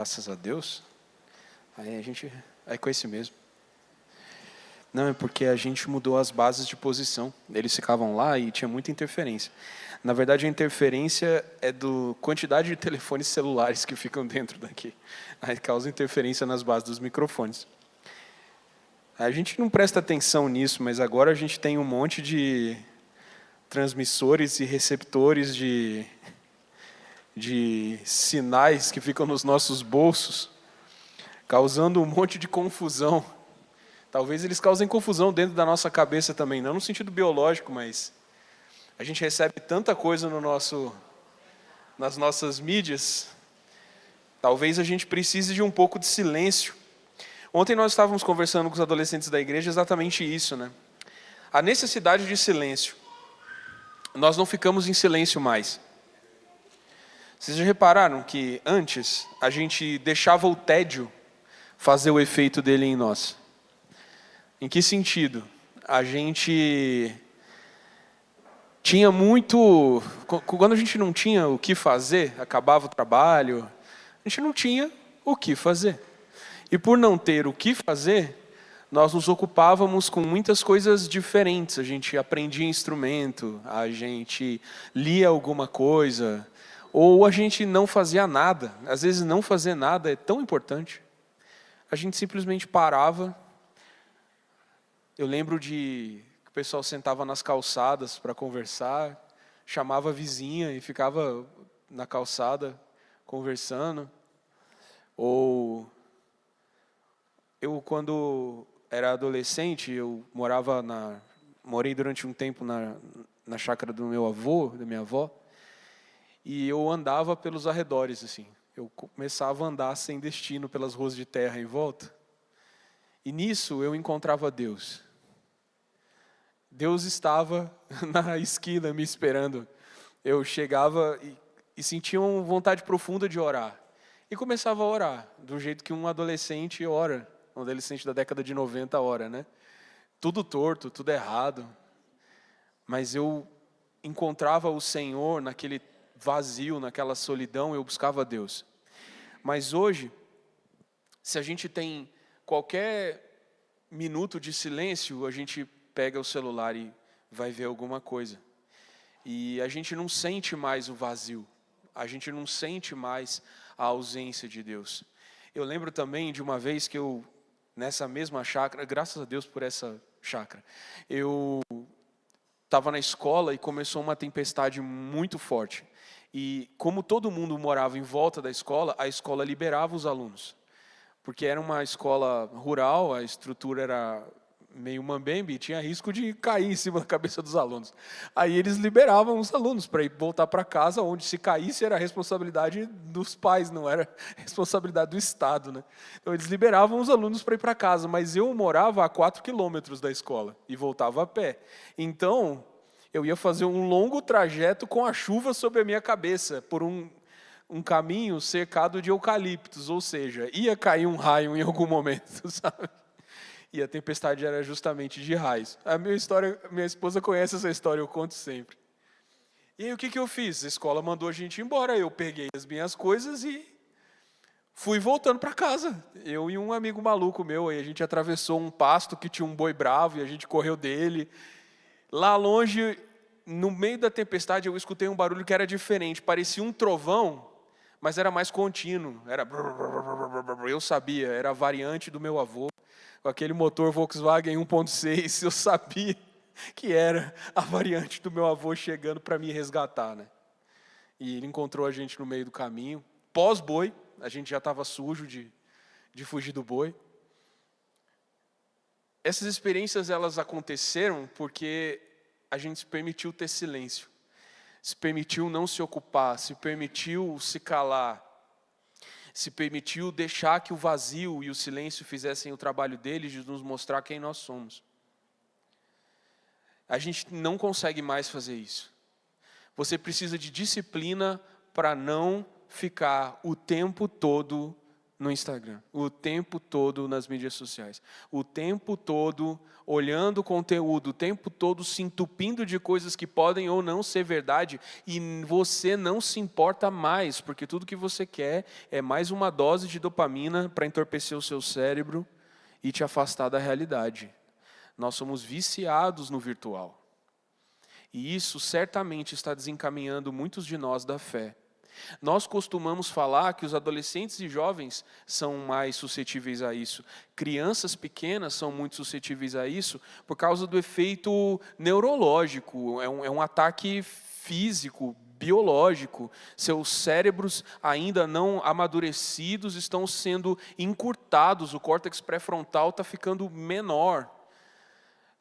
Graças a Deus. Aí com esse mesmo. Não, é porque a gente mudou as bases de posição. Eles ficavam lá e tinha muita interferência. Na verdade, a interferência é do quantidade de telefones celulares que ficam dentro daqui. Aí causa interferência nas bases dos microfones. A gente não presta atenção nisso, mas agora a gente tem um monte de transmissores e receptores de sinais que ficam nos nossos bolsos, causando um monte de confusão. Talvez eles causem confusão dentro da nossa cabeça também, não no sentido biológico, mas a gente recebe tanta coisa nas nossas mídias, talvez a gente precise de um pouco de silêncio. Ontem nós estávamos conversando com os adolescentes da igreja exatamente isso, né? A necessidade de silêncio. Nós não ficamos em silêncio mais. Vocês já repararam que antes a gente deixava o tédio fazer o efeito dele em nós? Em que sentido? A gente tinha muito... Quando a gente não tinha o que fazer, acabava o trabalho, a gente não tinha o que fazer. E por não ter o que fazer, nós nos ocupávamos com muitas coisas diferentes. A gente aprendia instrumento, a gente lia alguma coisa, ou a gente não fazia nada. Às vezes não fazer nada é tão importante. A gente simplesmente parava. Eu lembro que o pessoal sentava nas calçadas para conversar, chamava a vizinha e ficava na calçada conversando. Ou eu, quando era adolescente, eu morei durante um tempo na chácara do meu avô, da minha avó, e eu andava pelos arredores, assim. Eu começava a andar sem destino pelas ruas de terra em volta, e nisso eu encontrava Deus. Deus estava na esquina me esperando. Eu chegava e sentia uma vontade profunda de orar. E começava a orar, do jeito que um adolescente ora. Um adolescente da década de 90 ora, né? Tudo torto, tudo errado. Mas eu encontrava o Senhor naquele vazio, naquela solidão, eu buscava Deus. Mas hoje, se a gente tem qualquer minuto de silêncio, a gente pega o celular e vai ver alguma coisa. E a gente não sente mais o vazio. A gente não sente mais a ausência de Deus. Eu lembro também de uma vez que eu, nessa mesma chácara, graças a Deus por essa chácara, eu estava na escola e começou uma tempestade muito forte. E como todo mundo morava em volta da escola, a escola liberava os alunos. Porque era uma escola rural, a estrutura era meio mambembe, tinha risco de cair em cima da cabeça dos alunos. Aí eles liberavam os alunos para ir voltar para casa, onde se caísse era responsabilidade dos pais, não era responsabilidade do Estado, né? Então eles liberavam os alunos para ir para casa, mas eu morava a 4 quilômetros da escola e voltava a pé. Então eu ia fazer um longo trajeto com a chuva sobre a minha cabeça, por um caminho cercado de eucaliptos, ou seja, ia cair um raio em algum momento, sabe? E a tempestade era justamente de raios. Minha esposa conhece essa história, eu conto sempre. E aí o que eu fiz? A escola mandou a gente embora, eu peguei as minhas coisas e fui voltando para casa. Eu e um amigo maluco meu, aí a gente atravessou um pasto que tinha um boi bravo e a gente correu dele. Lá longe, no meio da tempestade, eu escutei um barulho que era diferente, parecia um trovão, mas era mais contínuo. Eu sabia, era a variante do meu avô. Com aquele motor Volkswagen 1.6, eu sabia que era a variante do meu avô chegando para me resgatar, né? E ele encontrou a gente no meio do caminho. Pós-boi, a gente já estava sujo de fugir do boi. Essas experiências, elas aconteceram porque a gente se permitiu ter silêncio. Se permitiu não se ocupar, se permitiu se calar. Se permitiu deixar que o vazio e o silêncio fizessem o trabalho deles de nos mostrar quem nós somos. A gente não consegue mais fazer isso. Você precisa de disciplina para não ficar o tempo todo no Instagram, o tempo todo nas mídias sociais, o tempo todo olhando conteúdo, o tempo todo se entupindo de coisas que podem ou não ser verdade, e você não se importa mais, porque tudo que você quer é mais uma dose de dopamina para entorpecer o seu cérebro e te afastar da realidade. Nós somos viciados no virtual. E isso certamente está desencaminhando muitos de nós da fé. Nós costumamos falar que os adolescentes e jovens são mais suscetíveis a isso. Crianças pequenas são muito suscetíveis a isso por causa do efeito neurológico. É um ataque físico, biológico. Seus cérebros ainda não amadurecidos estão sendo encurtados. O córtex pré-frontal está ficando menor.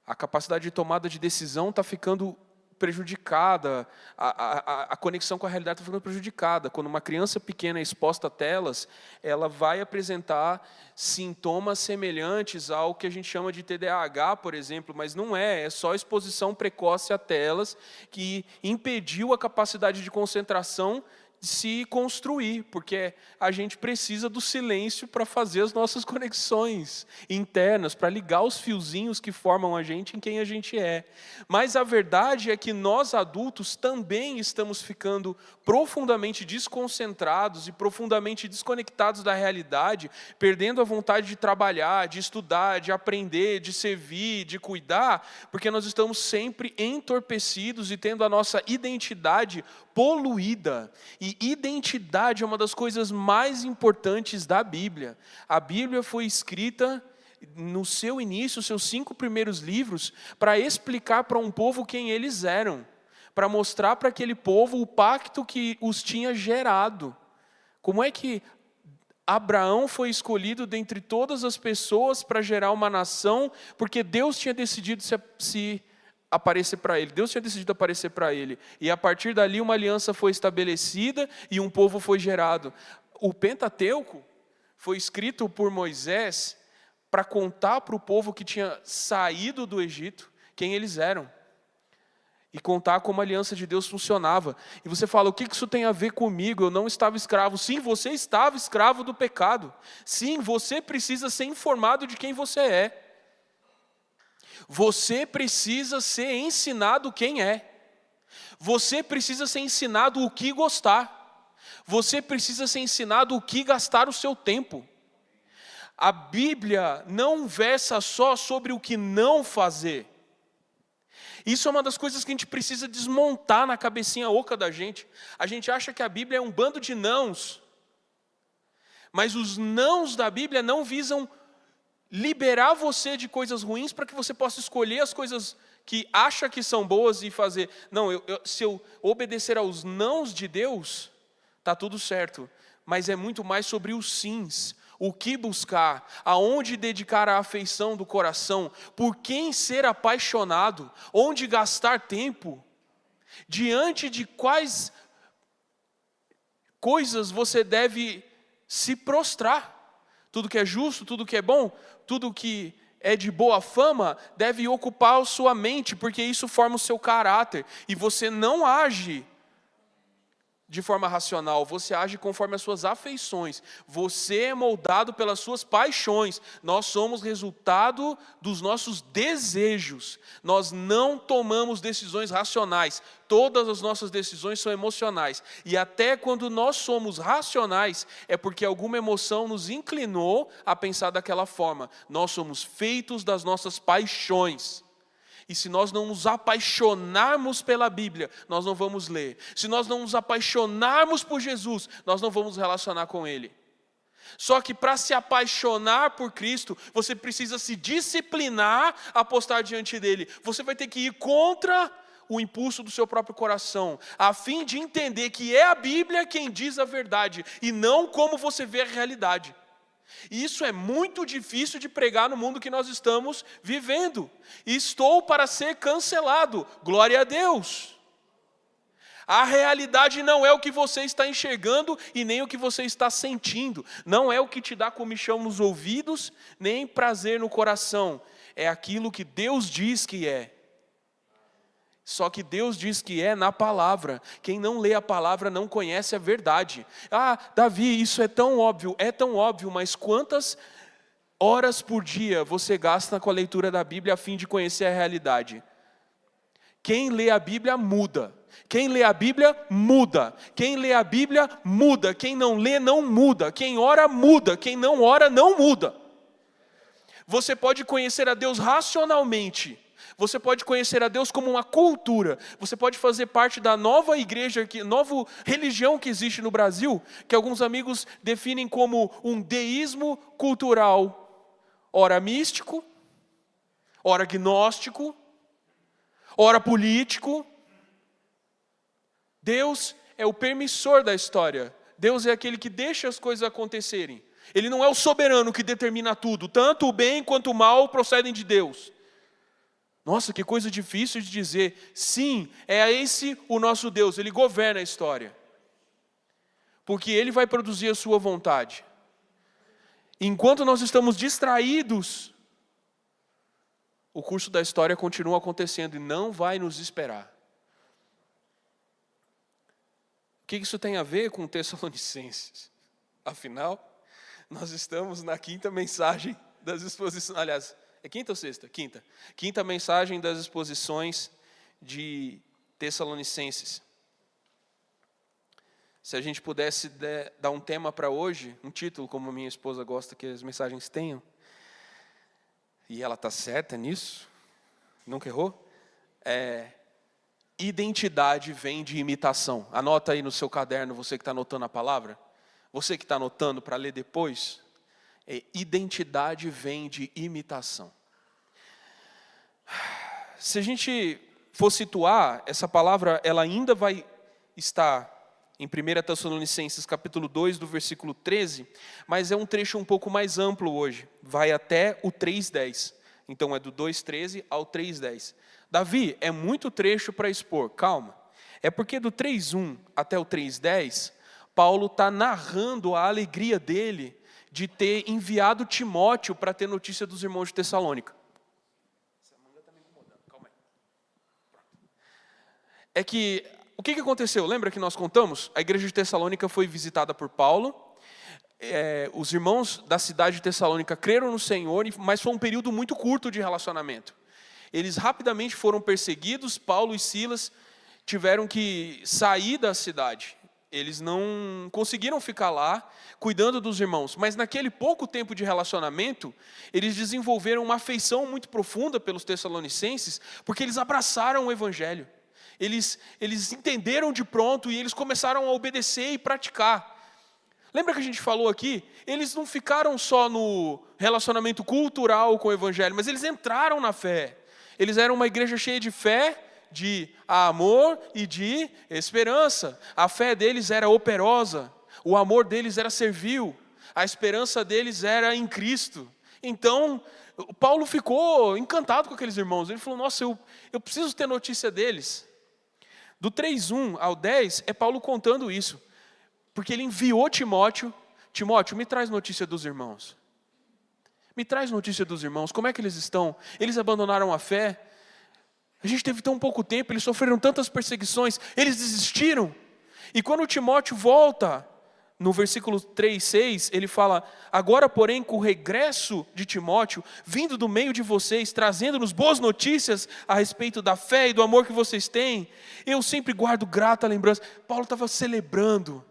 A capacidade de tomada de decisão está ficando prejudicada, a conexão com a realidade está ficando prejudicada. Quando uma criança pequena é exposta a telas, ela vai apresentar sintomas semelhantes ao que a gente chama de TDAH, por exemplo, mas não é só exposição precoce a telas que impediu a capacidade de concentração de se construir, porque a gente precisa do silêncio para fazer as nossas conexões internas, para ligar os fiozinhos que formam a gente em quem a gente é. Mas a verdade é que nós adultos também estamos ficando profundamente desconcentrados e profundamente desconectados da realidade, perdendo a vontade de trabalhar, de estudar, de aprender, de servir, de cuidar, porque nós estamos sempre entorpecidos e tendo a nossa identidade poluída. E identidade é uma das coisas mais importantes da Bíblia. A Bíblia foi escrita no seu início, os seus 5 primeiros livros, para explicar para um povo quem eles eram, para mostrar para aquele povo o pacto que os tinha gerado. Como é que Abraão foi escolhido dentre todas as pessoas para gerar uma nação, porque Deus tinha decidido se aparecer para ele. Deus tinha decidido aparecer para ele. E a partir dali uma aliança foi estabelecida e um povo foi gerado. O Pentateuco foi escrito por Moisés para contar para o povo que tinha saído do Egito quem eles eram. E contar como a aliança de Deus funcionava. E você fala, o que isso tem a ver comigo? Eu não estava escravo. Sim, você estava escravo do pecado. Sim, você precisa ser informado de quem você é. Você precisa ser ensinado quem é. Você precisa ser ensinado o que gostar. Você precisa ser ensinado o que gastar o seu tempo. A Bíblia não versa só sobre o que não fazer. Isso é uma das coisas que a gente precisa desmontar na cabecinha oca da gente. A gente acha que a Bíblia é um bando de nãos. Mas os nãos da Bíblia não visam liberar você de coisas ruins para que você possa escolher as coisas que acha que são boas e fazer. Não, se eu obedecer aos nãos de Deus, está tudo certo. Mas é muito mais sobre os sims. O que buscar, aonde dedicar a afeição do coração, por quem ser apaixonado, onde gastar tempo, diante de quais coisas você deve se prostrar. Tudo que é justo, tudo que é bom, tudo que é de boa fama, deve ocupar a sua mente, porque isso forma o seu caráter. E você não age de forma racional, você age conforme as suas afeições. Você é moldado pelas suas paixões. Nós somos resultado dos nossos desejos. Nós não tomamos decisões racionais. Todas as nossas decisões são emocionais. E até quando nós somos racionais, é porque alguma emoção nos inclinou a pensar daquela forma. Nós somos feitos das nossas paixões. E se nós não nos apaixonarmos pela Bíblia, nós não vamos ler. Se nós não nos apaixonarmos por Jesus, nós não vamos nos relacionar com Ele. Só que para se apaixonar por Cristo, você precisa se disciplinar a postar diante dEle. Você vai ter que ir contra o impulso do seu próprio coração, a fim de entender que é a Bíblia quem diz a verdade, e não como você vê a realidade. E isso é muito difícil de pregar no mundo que nós estamos vivendo. Estou para ser cancelado. Glória a Deus. A realidade não é o que você está enxergando e nem o que você está sentindo. Não é o que te dá comichão nos ouvidos, nem prazer no coração. É aquilo que Deus diz que é. Só que Deus diz que é na palavra. Quem não lê a palavra não conhece a verdade. Ah, Davi, isso é tão óbvio, mas quantas horas por dia você gasta com a leitura da Bíblia a fim de conhecer a realidade? Quem lê a Bíblia muda. Quem lê a Bíblia muda. Quem lê a Bíblia muda. Quem não lê não muda. Quem ora muda. Quem não ora não muda. Você pode conhecer a Deus racionalmente. Você pode conhecer a Deus como uma cultura. Você pode fazer parte da nova igreja, nova religião que existe no Brasil, que alguns amigos definem como um deísmo cultural. Ora místico, ora gnóstico, ora político. Deus é o permissor da história. Deus é aquele que deixa as coisas acontecerem. Ele não é o soberano que determina tudo. Tanto o bem quanto o mal procedem de Deus. Nossa, que coisa difícil de dizer. Sim, é esse o nosso Deus. Ele governa a história. Porque Ele vai produzir a sua vontade. Enquanto nós estamos distraídos, o curso da história continua acontecendo e não vai nos esperar. O que isso tem a ver com Tessalonicenses? Afinal, nós estamos na quinta mensagem das exposições. Aliás, é quinta ou sexta? Quinta. Quinta mensagem das exposições de Tessalonicenses. Se a gente pudesse dar um tema para hoje, um título, como a minha esposa gosta que as mensagens tenham, e ela está certa nisso, nunca errou, identidade vem de imitação. Anota aí no seu caderno, você que está anotando a palavra, você que está anotando para ler depois, identidade vem de imitação. Se a gente for situar, essa palavra ela ainda vai estar em 1 Tessalonicenses capítulo 2, do versículo 13, mas é um trecho um pouco mais amplo hoje, vai até o 3:10. Então é do 2:13 ao 3:10. Davi, é muito trecho para expor, calma. É porque do 3:1 até o 3:10, Paulo está narrando a alegria dele de ter enviado Timóteo para ter notícia dos irmãos de Tessalônica. Essa manga está me incomodando, calma aí. É que, o que aconteceu? Lembra que nós contamos? A igreja de Tessalônica foi visitada por Paulo. Os irmãos da cidade de Tessalônica creram no Senhor, mas foi um período muito curto de relacionamento. Eles rapidamente foram perseguidos. Paulo e Silas tiveram que sair da cidade. Eles não conseguiram ficar lá cuidando dos irmãos, mas naquele pouco tempo de relacionamento, eles desenvolveram uma afeição muito profunda pelos tessalonicenses, porque eles abraçaram o evangelho. Eles entenderam de pronto e eles começaram a obedecer e praticar. Lembra que a gente falou aqui? Eles não ficaram só no relacionamento cultural com o evangelho, mas eles entraram na fé. Eles eram uma igreja cheia de fé, de amor e de esperança. A fé deles era operosa, o amor deles era servil, a esperança deles era em Cristo. Então, Paulo ficou encantado com aqueles irmãos. Ele falou, nossa, eu preciso ter notícia deles. Do 3:1 ao 10, é Paulo contando isso. Porque ele enviou Timóteo. Timóteo, me traz notícia dos irmãos. Me traz notícia dos irmãos. Como é que eles estão? Eles abandonaram a fé? A gente teve tão pouco tempo, eles sofreram tantas perseguições, eles desistiram. E quando Timóteo volta, no versículo 3:6, ele fala, agora porém com o regresso de Timóteo, vindo do meio de vocês, trazendo-nos boas notícias a respeito da fé e do amor que vocês têm, eu sempre guardo grata lembrança. Paulo estava celebrando,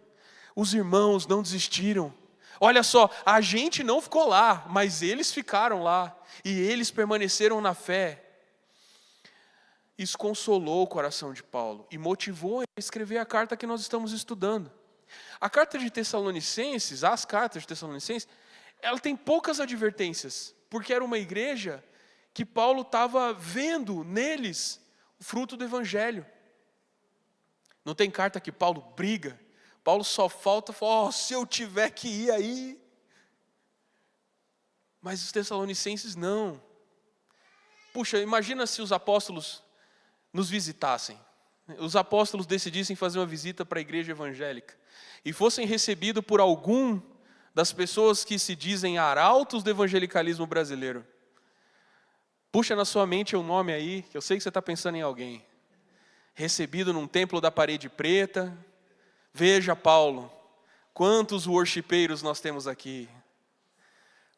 os irmãos não desistiram. Olha só, a gente não ficou lá, mas eles ficaram lá, e eles permaneceram na fé. Isso consolou o coração de Paulo e motivou ele a escrever a carta que nós estamos estudando. A carta de Tessalonicenses, as cartas de Tessalonicenses, ela tem poucas advertências, porque era uma igreja que Paulo estava vendo neles o fruto do evangelho. Não tem carta que Paulo briga, Paulo só falta falar, se eu tiver que ir aí. Mas os Tessalonicenses não. Puxa, imagina se os apóstolos nos visitassem. Os apóstolos decidissem fazer uma visita para a igreja evangélica e fossem recebidos por algum das pessoas que se dizem arautos do evangelicalismo brasileiro. Puxa na sua mente um nome aí, que eu sei que você está pensando em alguém. recebido num templo da parede preta. Veja, Paulo, quantos worshipeiros nós temos aqui.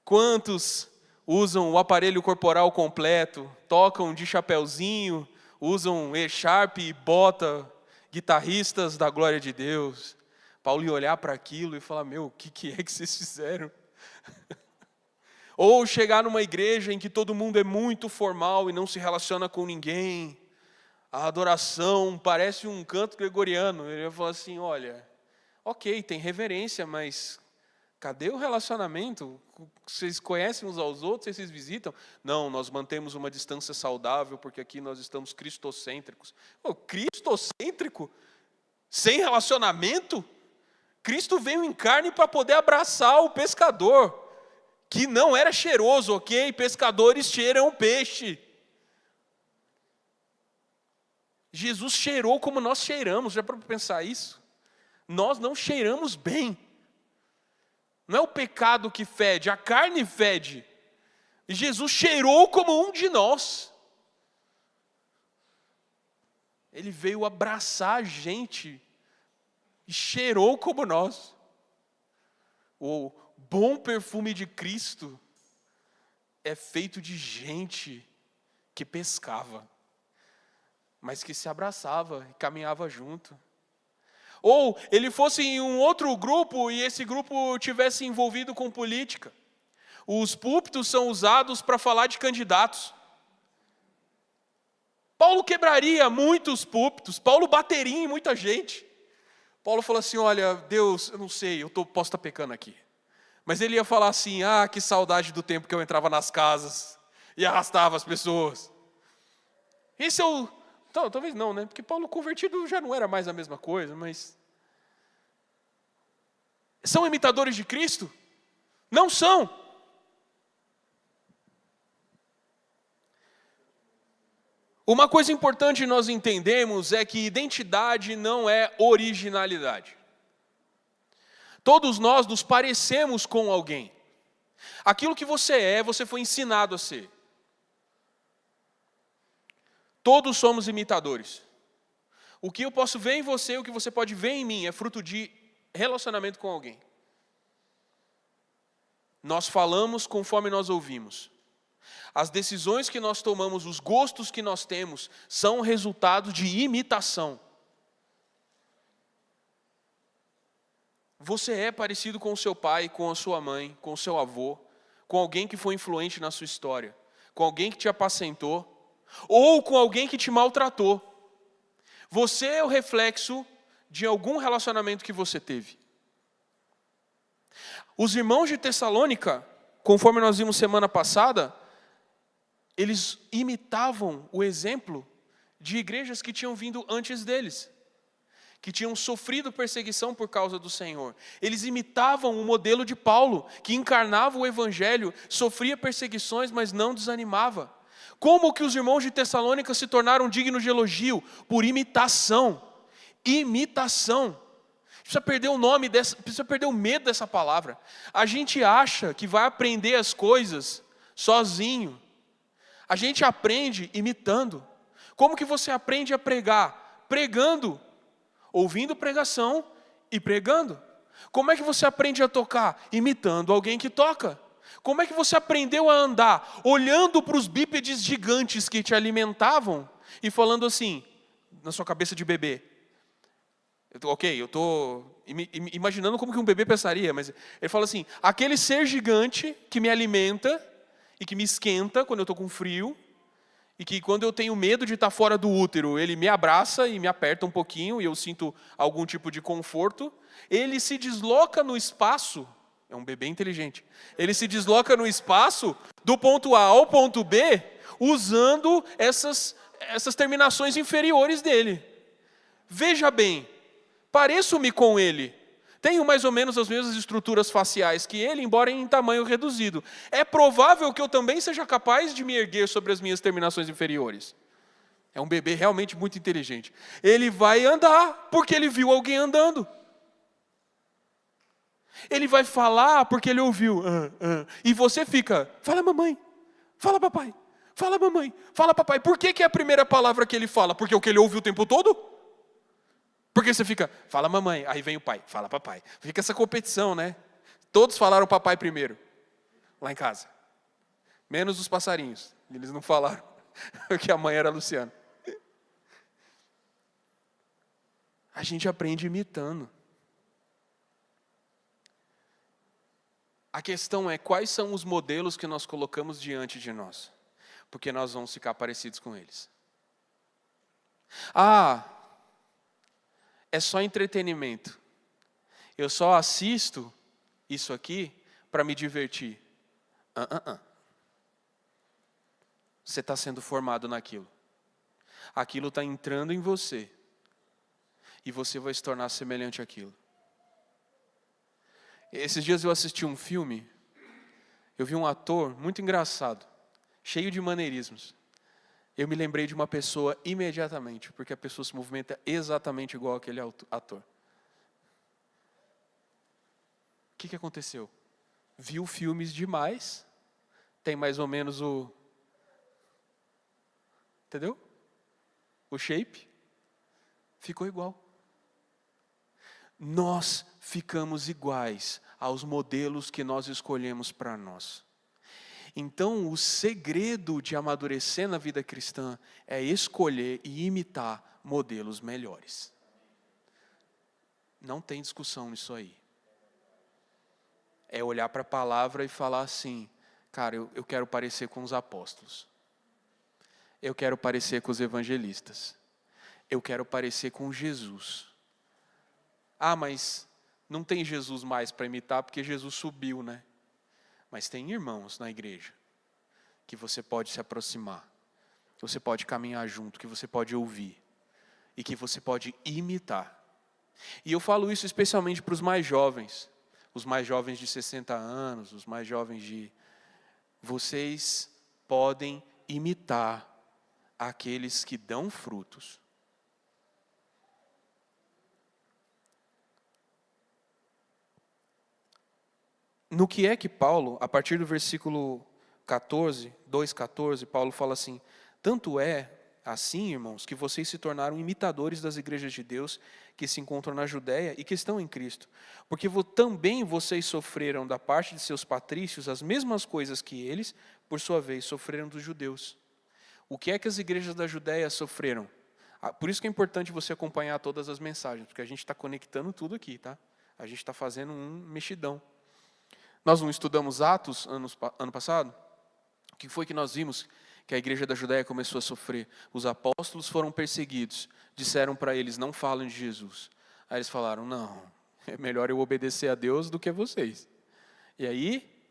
Quantos usam o aparelho corporal completo, tocam de chapeuzinho, usam E-Sharp e bota, guitarristas da glória de Deus. Paulo ia olhar para aquilo e falar, meu, o que é que vocês fizeram? Ou chegar numa igreja em que todo mundo é muito formal e não se relaciona com ninguém. A adoração parece um canto gregoriano. Ele ia falar assim, olha, ok, tem reverência, mas cadê o relacionamento? Vocês conhecem uns aos outros, vocês visitam? Não, nós mantemos uma distância saudável, porque aqui nós estamos cristocêntricos. Oh, cristocêntrico? Sem relacionamento? Cristo veio em carne para poder abraçar o pescador, que não era cheiroso, ok? Pescadores cheiram peixe. Jesus cheirou como nós cheiramos, já para pensar isso? Nós não cheiramos bem. Não é o pecado que fede, a carne fede. E Jesus cheirou como um de nós. Ele veio abraçar a gente e cheirou como nós. O bom perfume de Cristo é feito de gente que pescava, mas que se abraçava e caminhava junto. Ou ele fosse em um outro grupo e esse grupo tivesse envolvido com política. Os púlpitos são usados para falar de candidatos. Paulo quebraria muitos púlpitos, Paulo bateria em muita gente. Paulo falou assim, olha, Deus, eu não sei, posso estar pecando aqui. Mas ele ia falar assim, que saudade do tempo que eu entrava nas casas e arrastava as pessoas. Esse é o... Talvez não, né? Porque Paulo convertido já não era mais a mesma coisa, mas... São imitadores de Cristo? Não são. Uma coisa importante nós entendemos é que identidade não é originalidade. Todos nós nos parecemos com alguém. Aquilo que você foi ensinado a ser. Todos somos imitadores. O que eu posso ver em você, o que você pode ver em mim, é fruto de relacionamento com alguém. Nós falamos conforme nós ouvimos. As decisões que nós tomamos, os gostos que nós temos, são resultado de imitação. Você é parecido com o seu pai, com a sua mãe, com o seu avô, com alguém que foi influente na sua história, com alguém que te apacentou, ou com alguém que te maltratou. Você é o reflexo de algum relacionamento que você teve. Os irmãos de Tessalônica, conforme nós vimos semana passada, eles imitavam o exemplo de igrejas que tinham vindo antes deles, que tinham sofrido perseguição por causa do Senhor. Eles imitavam o modelo de Paulo, que encarnava o evangelho, sofria perseguições, mas não desanimava. Como que os irmãos de Tessalônica se tornaram dignos de elogio? Por imitação. Imitação. Precisa perder precisa perder o medo dessa palavra. A gente acha que vai aprender as coisas sozinho. A gente aprende imitando. Como que você aprende a pregar? Pregando. Ouvindo pregação e pregando. Como é que você aprende a tocar? Imitando alguém que toca. Como é que você aprendeu a andar? Olhando para os bípedes gigantes que te alimentavam e falando assim, na sua cabeça de bebê. Eu estou imaginando como que um bebê pensaria, mas ele fala assim, aquele ser gigante que me alimenta e que me esquenta quando eu estou com frio, e que quando eu tenho medo de estar fora do útero, ele me abraça e me aperta um pouquinho, e eu sinto algum tipo de conforto, ele se desloca no espaço. É um bebê inteligente. Ele se desloca no espaço do ponto A ao ponto B usando essas terminações inferiores dele. Veja bem, pareço-me com ele. Tenho mais ou menos as mesmas estruturas faciais que ele, embora em tamanho reduzido. É provável que eu também seja capaz de me erguer sobre as minhas terminações inferiores. É um bebê realmente muito inteligente. Ele vai andar porque ele viu alguém andando. Ele vai falar porque ele ouviu. E você fica, fala mamãe, fala papai, Fala mamãe, fala papai. Por que é a primeira palavra que ele fala? Porque é o que ele ouve o tempo todo? Porque você fica, fala mamãe, aí vem o pai, fala papai. Fica essa competição, né? Todos falaram papai primeiro, lá em casa. Menos os passarinhos, eles não falaram, porque a mãe era a Luciana. A gente aprende imitando. A questão é quais são os modelos que nós colocamos diante de nós, porque nós vamos ficar parecidos com eles. Ah, é só entretenimento. Eu só assisto isso aqui para me divertir. Você está sendo formado naquilo. Aquilo está entrando em você. E você vai se tornar semelhante àquilo. Esses dias eu assisti um filme, eu vi um ator muito engraçado, cheio de maneirismos. Eu me lembrei de uma pessoa imediatamente, porque a pessoa se movimenta exatamente igual aquele ator. O que aconteceu? Viu filmes demais, tem mais ou menos entendeu? O shape, ficou igual. Nós ficamos iguais aos modelos que nós escolhemos para nós. Então, o segredo de amadurecer na vida cristã é escolher e imitar modelos melhores. Não tem discussão nisso aí. É olhar para a palavra e falar assim, cara, eu quero parecer com os apóstolos. Eu quero parecer com os evangelistas. Eu quero parecer com Jesus. Ah, mas não tem Jesus mais para imitar porque Jesus subiu, né? Mas tem irmãos na igreja que você pode se aproximar, que você pode caminhar junto, que você pode ouvir e que você pode imitar. E eu falo isso especialmente para os mais jovens de 60 anos, os mais jovens de... Vocês podem imitar aqueles que dão frutos. No que é que Paulo, a partir do versículo 14, 2,14, Paulo fala assim, tanto é assim, irmãos, que vocês se tornaram imitadores das igrejas de Deus que se encontram na Judéia e que estão em Cristo. Porque também vocês sofreram da parte de seus patrícios as mesmas coisas que eles, por sua vez, sofreram dos judeus. O que é que as igrejas da Judéia sofreram? Por isso que é importante você acompanhar todas as mensagens, porque a gente está conectando tudo aqui, tá? A gente está fazendo um mexidão. Nós não estudamos Atos ano passado? O que foi que nós vimos que a igreja da Judéia começou a sofrer? Os apóstolos foram perseguidos. Disseram para eles, não falem de Jesus. Aí eles falaram, não, é melhor eu obedecer a Deus do que a vocês. E aí,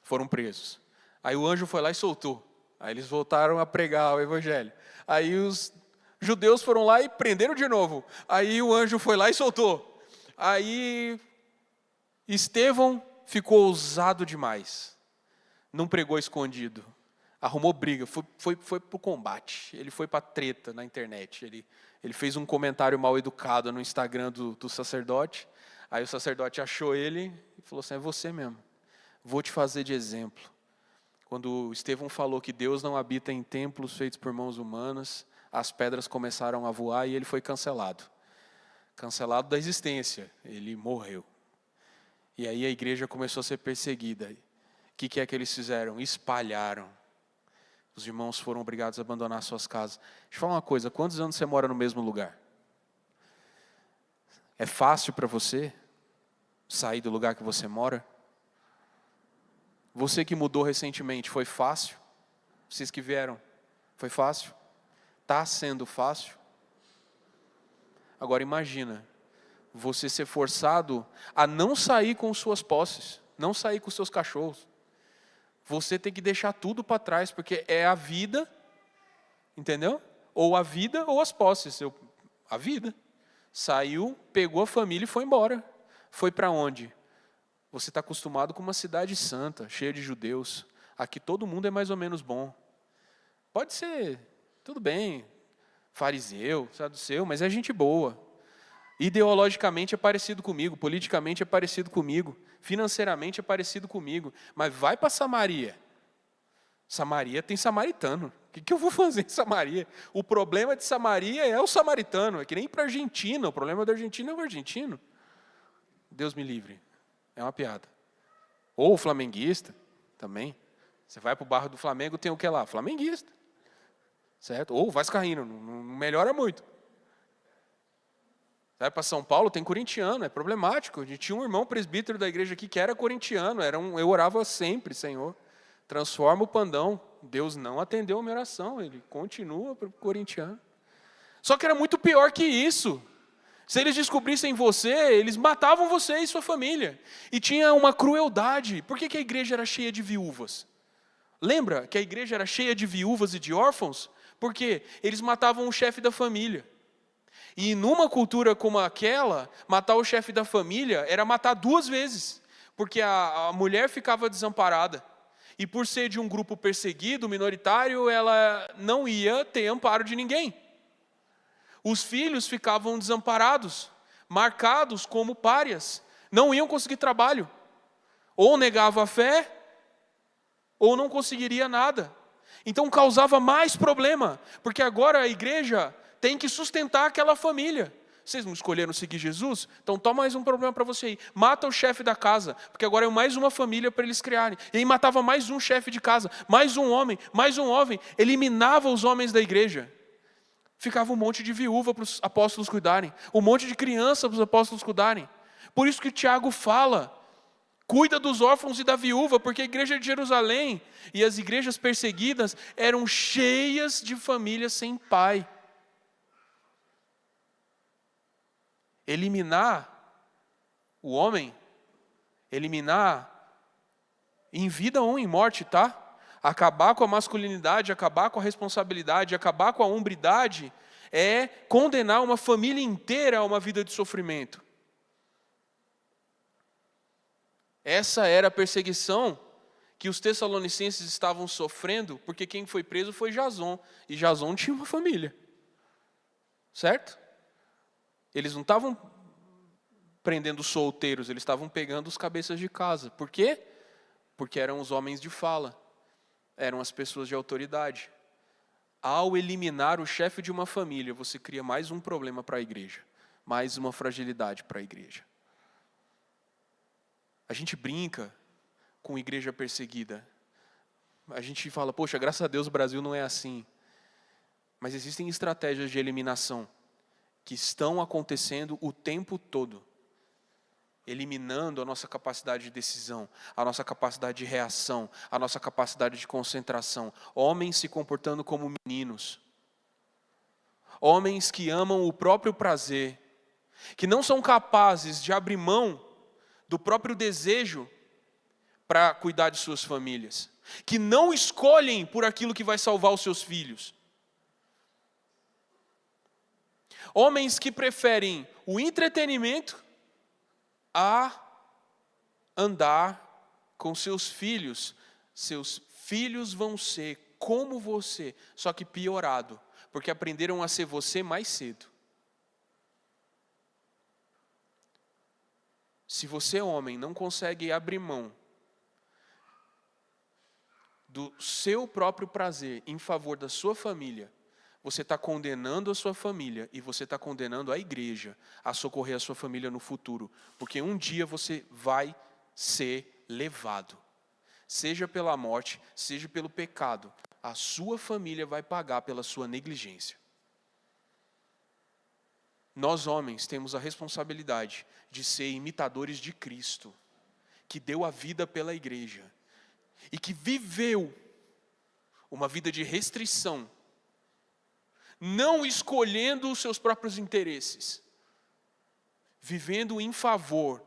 foram presos. Aí o anjo foi lá e soltou. Aí eles voltaram a pregar o evangelho. Aí os judeus foram lá e prenderam de novo. Aí o anjo foi lá e soltou. Aí Estevão ficou ousado demais. Não pregou escondido. Arrumou briga, foi para o combate. Ele foi para a treta na internet. Ele fez um comentário mal educado no Instagram do sacerdote. Aí o sacerdote achou ele e falou assim, é você mesmo. Vou te fazer de exemplo. Quando Estevão falou que Deus não habita em templos feitos por mãos humanas, as pedras começaram a voar e ele foi cancelado. Cancelado da existência. Ele morreu. E aí a igreja começou a ser perseguida. O que é que eles fizeram? Espalharam. Os irmãos foram obrigados a abandonar suas casas. Deixa eu falar uma coisa, quantos anos você mora no mesmo lugar? É fácil para você sair do lugar que você mora? Você que mudou recentemente, foi fácil? Vocês que vieram, foi fácil? Está sendo fácil? Agora imagina, você ser forçado a não sair com suas posses, não sair com seus cachorros. Você tem que deixar tudo para trás, porque é a vida, entendeu? Ou a vida ou as posses. A vida. Saiu, pegou a família e foi embora. Foi para onde? Você está acostumado com uma cidade santa, cheia de judeus. Aqui todo mundo é mais ou menos bom. Pode ser, tudo bem, fariseu, saduceu, mas é gente boa. Ideologicamente é parecido comigo, politicamente é parecido comigo, financeiramente é parecido comigo, mas vai para Samaria, Samaria tem samaritano. O que eu vou fazer em Samaria? O problema de Samaria é o samaritano. É que nem para a Argentina. O problema da Argentina é o argentino. Deus me livre. É uma piada. Ou o flamenguista também. Você vai para o bairro do Flamengo, tem o que lá? Flamenguista. Certo? Ou vascaíno. Não melhora muito. Vai para São Paulo, tem corintiano. É problemático. A gente tinha um irmão presbítero da igreja aqui que era corintiano. Eu orava sempre, Senhor. Transforma o Pandão. Deus não atendeu a minha oração. Ele continua para o corintiano. Só que era muito pior que isso. Se eles descobrissem você, eles matavam você e sua família. E tinha uma crueldade. Por que a igreja era cheia de viúvas? Lembra que a igreja era cheia de viúvas e de órfãos? Porque eles matavam o chefe da família. E numa cultura como aquela, matar o chefe da família era matar 2 vezes. Porque a mulher ficava desamparada. E por ser de um grupo perseguido, minoritário, ela não ia ter amparo de ninguém. Os filhos ficavam desamparados, marcados como párias. Não iam conseguir trabalho. Ou negava a fé, ou não conseguiria nada. Então causava mais problema, porque agora a igreja tem que sustentar aquela família. Vocês não escolheram seguir Jesus? Então toma mais um problema para você aí. Mata o chefe da casa, porque agora é mais uma família para eles criarem. E aí matava mais um chefe de casa, mais um homem, eliminava os homens da igreja. Ficava um monte de viúva para os apóstolos cuidarem, um monte de criança para os apóstolos cuidarem. Por isso que Tiago fala, cuida dos órfãos e da viúva, porque a igreja de Jerusalém e as igrejas perseguidas eram cheias de famílias sem pai. Eliminar o homem, eliminar em vida ou em morte, tá? Acabar com a masculinidade, acabar com a responsabilidade, acabar com a hombridade, é condenar uma família inteira a uma vida de sofrimento. Essa era a perseguição que os tessalonicenses estavam sofrendo, porque quem foi preso foi Jason, e Jason tinha uma família. Certo? Eles não estavam prendendo solteiros, eles estavam pegando os cabeças de casa. Por quê? Porque eram os homens de fala, eram as pessoas de autoridade. Ao eliminar o chefe de uma família, você cria mais um problema para a igreja, mais uma fragilidade para a igreja. A gente brinca com igreja perseguida. A gente fala, poxa, graças a Deus o Brasil não é assim. Mas existem estratégias de eliminação que estão acontecendo o tempo todo, eliminando a nossa capacidade de decisão, a nossa capacidade de reação, a nossa capacidade de concentração. Homens se comportando como meninos. Homens que amam o próprio prazer, que não são capazes de abrir mão do próprio desejo para cuidar de suas famílias, que não escolhem por aquilo que vai salvar os seus filhos. Homens que preferem o entretenimento a andar com seus filhos. Seus filhos vão ser como você, só que piorado, porque aprenderam a ser você mais cedo. Se você, homem, não consegue abrir mão do seu próprio prazer em favor da sua família, você está condenando a sua família e você está condenando a igreja a socorrer a sua família no futuro. Porque um dia você vai ser levado. Seja pela morte, seja pelo pecado. A sua família vai pagar pela sua negligência. Nós, homens, temos a responsabilidade de ser imitadores de Cristo, que deu a vida pela igreja e que viveu uma vida de restrição, não escolhendo os seus próprios interesses, vivendo em favor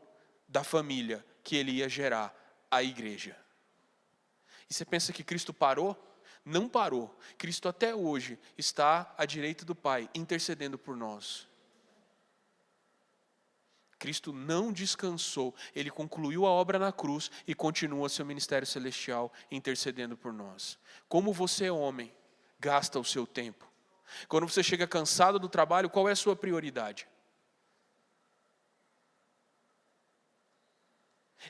da família que ele ia gerar, a igreja. E você pensa que Cristo parou? Não parou. Cristo até hoje está à direita do Pai, intercedendo por nós. Cristo não descansou, ele concluiu a obra na cruz e continua seu ministério celestial intercedendo por nós. Como você, homem, gasta o seu tempo? Quando você chega cansado do trabalho, qual é a sua prioridade?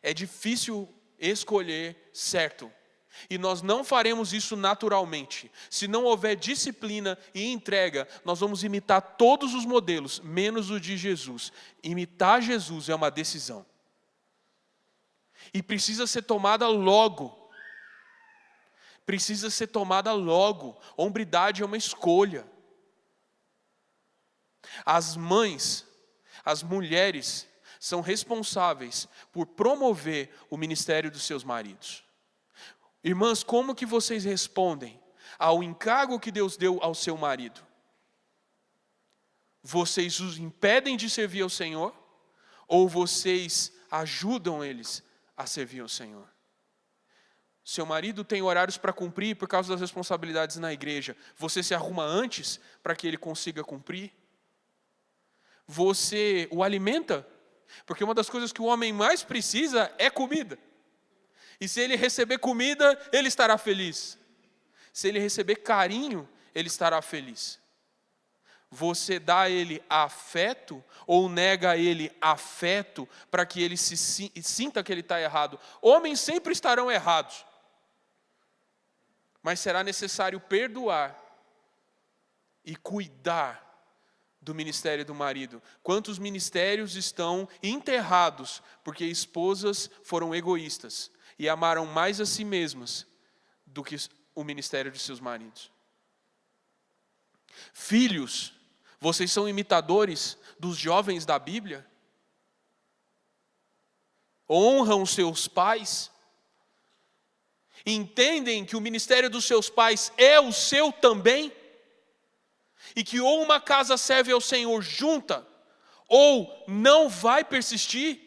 É difícil escolher certo. E nós não faremos isso naturalmente. Se não houver disciplina e entrega, nós vamos imitar todos os modelos, menos o de Jesus. Imitar Jesus é uma decisão. E precisa ser tomada logo. Precisa ser tomada logo. Hombridade é uma escolha. As mães, as mulheres, são responsáveis por promover o ministério dos seus maridos. Irmãs, como que vocês respondem ao encargo que Deus deu ao seu marido? Vocês os impedem de servir ao Senhor? Ou vocês ajudam eles a servir ao Senhor? Seu marido tem horários para cumprir por causa das responsabilidades na igreja. Você se arruma antes para que ele consiga cumprir? Você o alimenta? Porque uma das coisas que o homem mais precisa é comida. E se ele receber comida, ele estará feliz. Se ele receber carinho, ele estará feliz. Você dá a ele afeto ou nega a ele afeto para que ele sinta que ele está errado? Homens sempre estarão errados. Mas será necessário perdoar e cuidar do ministério do marido. Quantos ministérios estão enterrados porque esposas foram egoístas e amaram mais a si mesmas do que o ministério de seus maridos? Filhos, vocês são imitadores dos jovens da Bíblia? Honram seus pais? Entendem que o ministério dos seus pais é o seu também? E que ou uma casa serve ao Senhor junta, ou não vai persistir?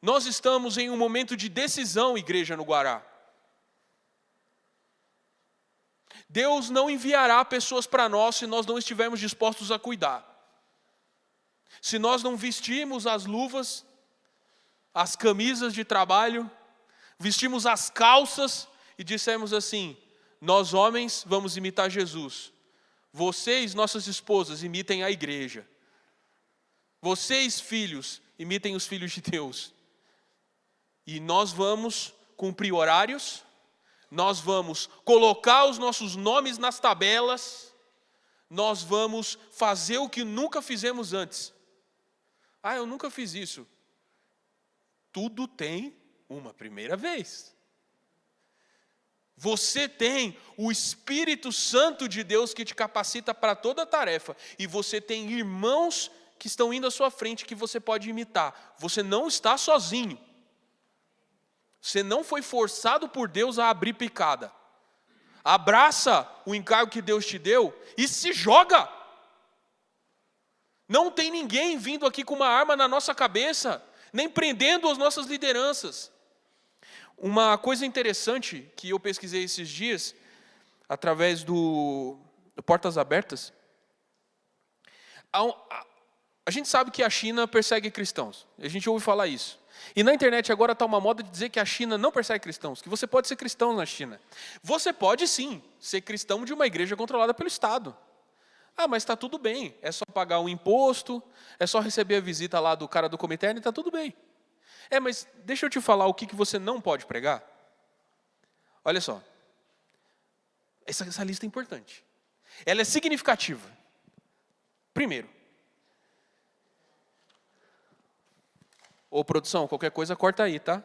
Nós estamos em um momento de decisão, igreja no Guará. Deus não enviará pessoas para nós se nós não estivermos dispostos a cuidar. Se nós não vestirmos as luvas, as camisas de trabalho, vestimos as calças e dissermos assim: nós homens vamos imitar Jesus. Vocês, nossas esposas, imitem a igreja. Vocês, filhos, imitem os filhos de Deus. E nós vamos cumprir horários, nós vamos colocar os nossos nomes nas tabelas, nós vamos fazer o que nunca fizemos antes. Ah, eu nunca fiz isso. Tudo tem uma primeira vez. Você tem o Espírito Santo de Deus que te capacita para toda a tarefa. E você tem irmãos que estão indo à sua frente que você pode imitar. Você não está sozinho. Você não foi forçado por Deus a abrir picada. Abraça o encargo que Deus te deu e se joga. Não tem ninguém vindo aqui com uma arma na nossa cabeça, nem prendendo as nossas lideranças. Uma coisa interessante que eu pesquisei esses dias, através do Portas Abertas, a gente sabe que a China persegue cristãos, a gente ouve falar isso. E na internet agora está uma moda de dizer que a China não persegue cristãos, que você pode ser cristão na China. Você pode sim ser cristão de uma igreja controlada pelo Estado. Ah, mas está tudo bem, é só pagar um imposto, é só receber a visita lá do cara do comitê e está tudo bem. Mas deixa eu te falar o que você não pode pregar. Olha só, essa lista é importante. Ela é significativa. Primeiro, ô produção, qualquer coisa corta aí, tá?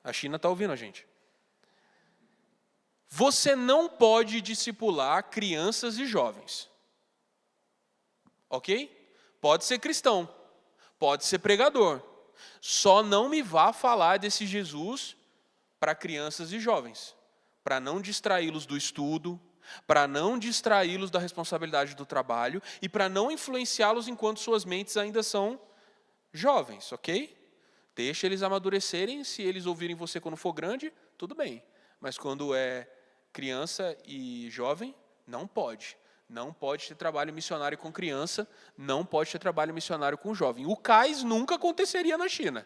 A China está ouvindo a gente. Você não pode discipular crianças e jovens. Ok? Pode ser cristão, pode ser pregador. Só não me vá falar desse Jesus para crianças e jovens. Para não distraí-los do estudo, para não distraí-los da responsabilidade do trabalho e para não influenciá-los enquanto suas mentes ainda são jovens, ok? Deixa eles amadurecerem, se eles ouvirem você quando for grande, tudo bem. Mas quando é criança e jovem, não pode. Não pode ter trabalho missionário com criança, não pode ter trabalho missionário com jovem. O cais nunca aconteceria na China.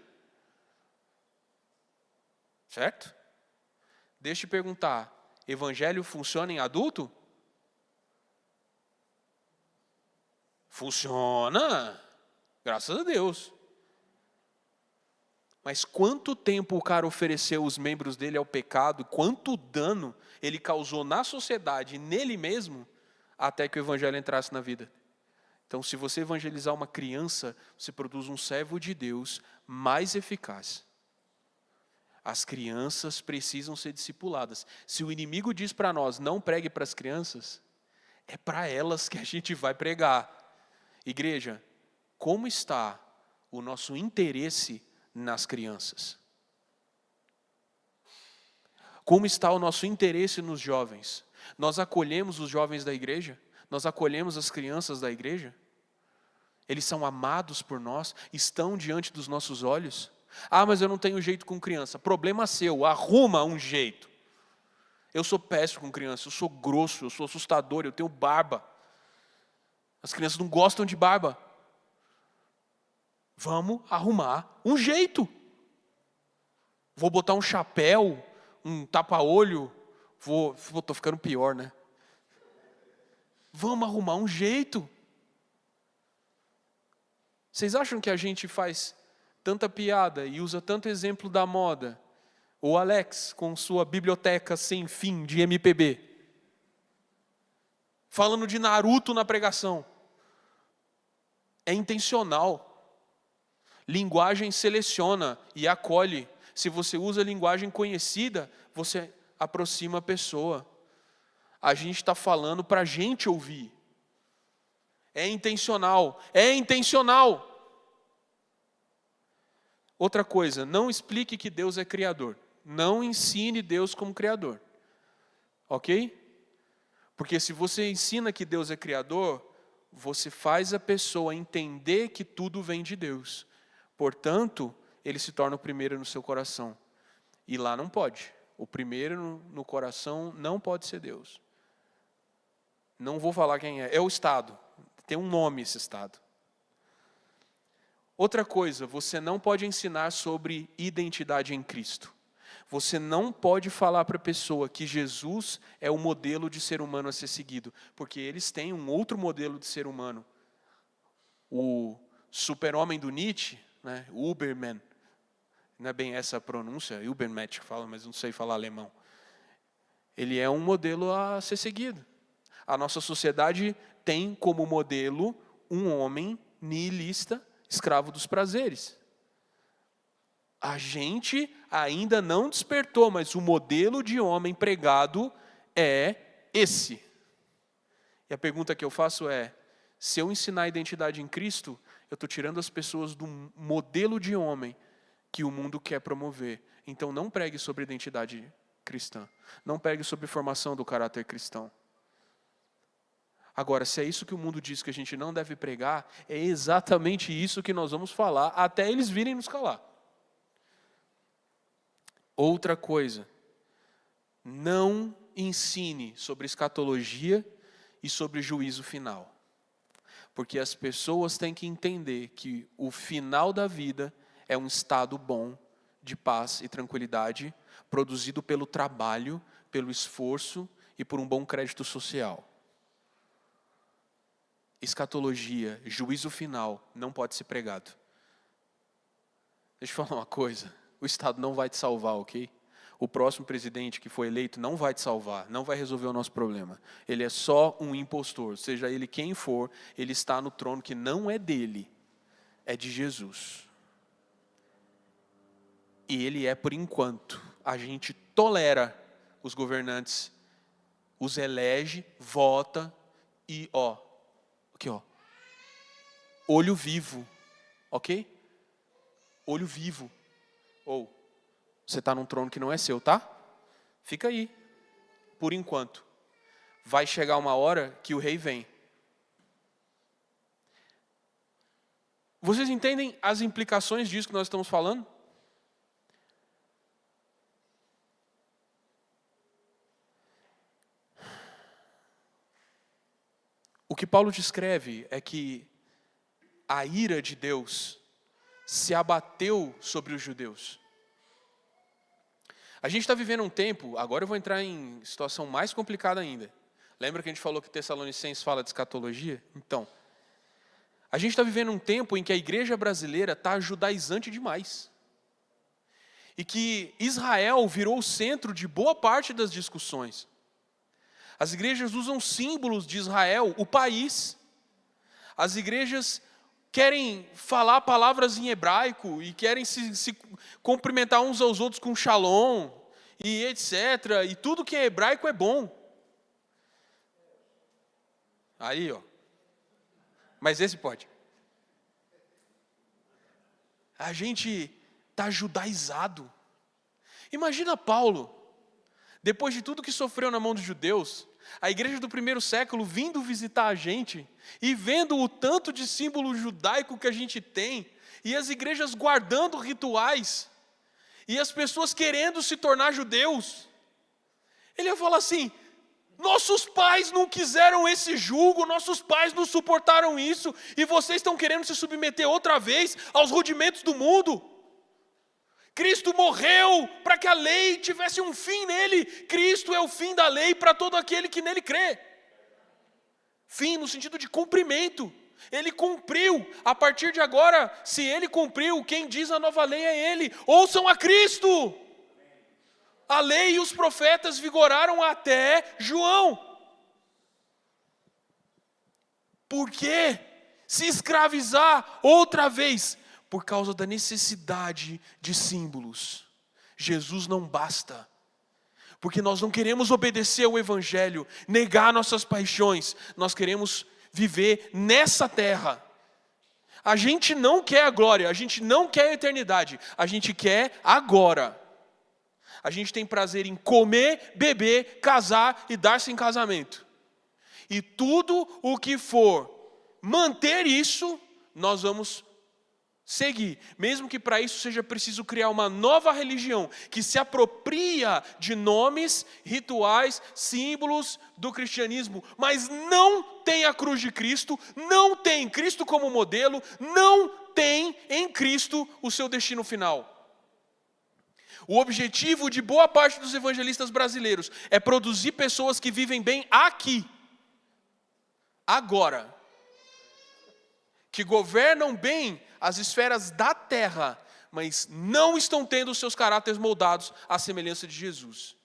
Certo? Deixa eu te perguntar, evangelho funciona em adulto? Funciona, graças a Deus. Mas quanto tempo o cara ofereceu os membros dele ao pecado, quanto dano ele causou na sociedade e nele mesmo, até que o evangelho entrasse na vida. Então, se você evangelizar uma criança, você produz um servo de Deus mais eficaz. As crianças precisam ser discipuladas. Se o inimigo diz para nós, não pregue para as crianças, é para elas que a gente vai pregar. Igreja, como está o nosso interesse nas crianças? Como está o nosso interesse nos jovens? Nós acolhemos os jovens da igreja? Nós acolhemos as crianças da igreja? Eles são amados por nós? Estão diante dos nossos olhos? Ah, mas eu não tenho jeito com criança. Problema seu, arruma um jeito. Eu sou péssimo com criança, eu sou grosso, eu sou assustador, eu tenho barba. As crianças não gostam de barba. Vamos arrumar um jeito. Vou botar um chapéu, um tapa-olho. Estou ficando pior, né? Vamos arrumar um jeito. Vocês acham que a gente faz tanta piada e usa tanto exemplo da moda? O Alex, com sua biblioteca sem fim de MPB, falando de Naruto na pregação. É intencional. Linguagem seleciona e acolhe. Se você usa linguagem conhecida, você aproxima a pessoa. A gente está falando para a gente ouvir. É intencional. É intencional. Outra coisa, não explique que Deus é criador. Não ensine Deus como criador. Ok? Porque se você ensina que Deus é criador, você faz a pessoa entender que tudo vem de Deus. Portanto, ele se torna o primeiro no seu coração. E lá não pode. O primeiro no coração não pode ser Deus. Não vou falar quem é. É o Estado. Tem um nome esse Estado. Outra coisa, você não pode ensinar sobre identidade em Cristo. Você não pode falar para a pessoa que Jesus é o modelo de ser humano a ser seguido. Porque eles têm um outro modelo de ser humano. O super-homem do Nietzsche, né, Uberman, não é bem essa a pronúncia, Ubermensch que fala, mas não sei falar alemão. Ele é um modelo a ser seguido. A nossa sociedade tem como modelo um homem nihilista, escravo dos prazeres. A gente ainda não despertou, mas o modelo de homem pregado é esse. E a pergunta que eu faço é, se eu ensinar a identidade em Cristo, eu estou tirando as pessoas do modelo de homem que o mundo quer promover. Então não pregue sobre identidade cristã. Não pregue sobre formação do caráter cristão. Agora, se é isso que o mundo diz que a gente não deve pregar, é exatamente isso que nós vamos falar, até eles virem nos calar. Outra coisa, não ensine sobre escatologia e sobre juízo final. Porque as pessoas têm que entender que o final da vida é um estado bom de paz e tranquilidade, produzido pelo trabalho, pelo esforço e por um bom crédito social. Escatologia, juízo final, não pode ser pregado. Deixa eu falar uma coisa, o Estado não vai te salvar, ok? O próximo presidente que foi eleito não vai te salvar, não vai resolver o nosso problema. Ele é só um impostor, seja ele quem for, ele está no trono que não é dele, é de Jesus. E ele é por enquanto. A gente tolera os governantes, os elege, vota e aqui olho vivo, ok? Olho vivo. Você está num trono que não é seu, tá? Fica aí, por enquanto. Vai chegar uma hora que o rei vem. Vocês entendem as implicações disso que nós estamos falando? O que Paulo descreve é que a ira de Deus se abateu sobre os judeus. A gente está vivendo um tempo, agora eu vou entrar em situação mais complicada ainda. Lembra que a gente falou que Tessalonicenses fala de escatologia? Então, a gente está vivendo um tempo em que a igreja brasileira está judaizante demais. e que Israel virou o centro de boa parte das discussões. As igrejas usam símbolos de Israel, o país. As igrejas querem falar palavras em hebraico e querem se cumprimentar uns aos outros com shalom e etc. E tudo que é hebraico é bom. Aí, ó. Mas esse pode. A gente está judaizado. Imagina Paulo, depois de tudo que sofreu na mão dos judeus, a igreja do primeiro século vindo visitar a gente e vendo o tanto de símbolo judaico que a gente tem, e as igrejas guardando rituais, e as pessoas querendo se tornar judeus. Ele ia falar assim: nossos pais não quiseram esse jugo, nossos pais não suportaram isso, e vocês estão querendo se submeter outra vez aos rudimentos do mundo. Cristo morreu para que a lei tivesse um fim nele. Cristo é o fim da lei para todo aquele que nele crê. Fim no sentido de cumprimento. Ele cumpriu. A partir de agora, se ele cumpriu, quem diz a nova lei é ele. Ouçam a Cristo. A lei e os profetas vigoraram até João. Por que se escravizar outra vez? Por causa da necessidade de símbolos. Jesus não basta. Porque nós não queremos obedecer ao Evangelho, negar nossas paixões. Nós queremos viver nessa terra. A gente não quer a glória, a gente não quer a eternidade. A gente quer agora. A gente tem prazer em comer, beber, casar e dar-se em casamento. E tudo o que for manter isso, nós vamos seguir, mesmo que para isso seja preciso criar uma nova religião que se apropria de nomes, rituais, símbolos do cristianismo, mas não tem a cruz de Cristo, não tem Cristo como modelo, não tem em Cristo o seu destino final. O objetivo de boa parte dos evangelistas brasileiros é produzir pessoas que vivem bem aqui, agora, que governam bem as esferas da terra, mas não estão tendo os seus caráteres moldados à semelhança de Jesus.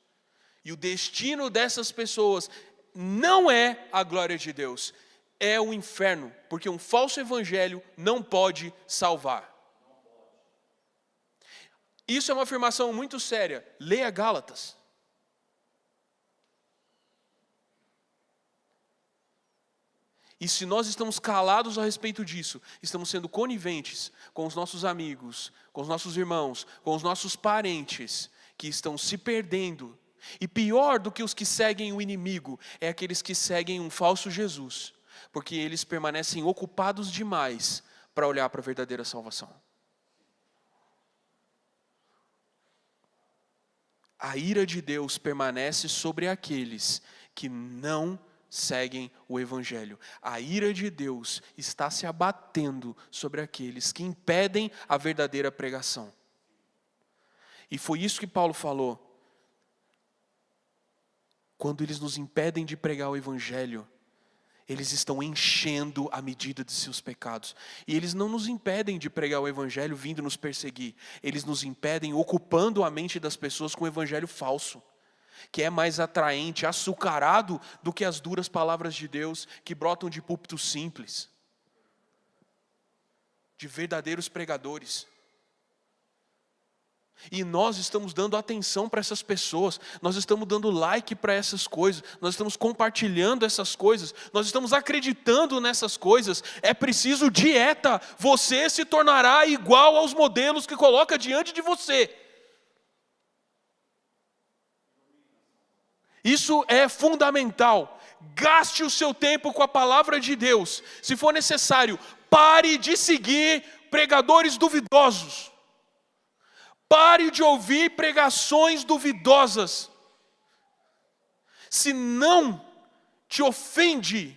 E o destino dessas pessoas não é a glória de Deus, é o inferno, porque um falso evangelho não pode salvar. Isso é uma afirmação muito séria. Leia Gálatas. E se nós estamos calados a respeito disso, estamos sendo coniventes com os nossos amigos, com os nossos irmãos, com os nossos parentes, que estão se perdendo. E pior do que os que seguem o inimigo, é aqueles que seguem um falso Jesus, porque eles permanecem ocupados demais para olhar para a verdadeira salvação. A ira de Deus permanece sobre aqueles que não seguem o Evangelho. A ira de Deus está se abatendo sobre aqueles que impedem a verdadeira pregação. E foi isso que Paulo falou. Quando eles nos impedem de pregar o Evangelho, eles estão enchendo a medida de seus pecados. E eles não nos impedem de pregar o Evangelho vindo nos perseguir. Eles nos impedem ocupando a mente das pessoas com o Evangelho falso, que é mais atraente, açucarado do que as duras palavras de Deus que brotam de púlpitos simples, de verdadeiros pregadores. E nós estamos dando atenção para essas pessoas, nós estamos dando like para essas coisas, nós estamos compartilhando essas coisas, nós estamos acreditando nessas coisas. É preciso dieta, você se tornará igual aos modelos que coloca diante de você. Isso é fundamental. Gaste o seu tempo com a palavra de Deus. Se for necessário, pare de seguir pregadores duvidosos. Pare de ouvir pregações duvidosas. Se não te ofende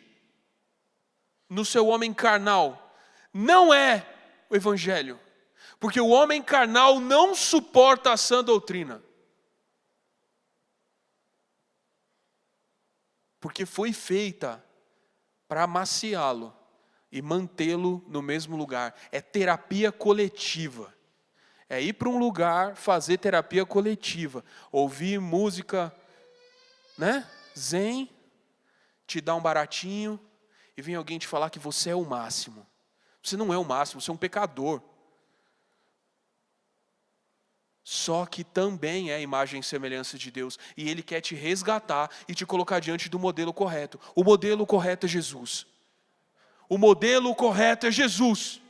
no seu homem carnal, não é o Evangelho. Porque o homem carnal não suporta a sã doutrina. Porque foi feita para amaciá-lo e mantê-lo no mesmo lugar. É terapia coletiva. É ir para um lugar, fazer terapia coletiva, ouvir música, né? Zen, te dar um baratinho, e vem alguém te falar que você é o máximo. Você não é o máximo, você é um pecador. Só que também é a imagem e semelhança de Deus. E Ele quer te resgatar e te colocar diante do modelo correto. O modelo correto é Jesus. O modelo correto é Jesus.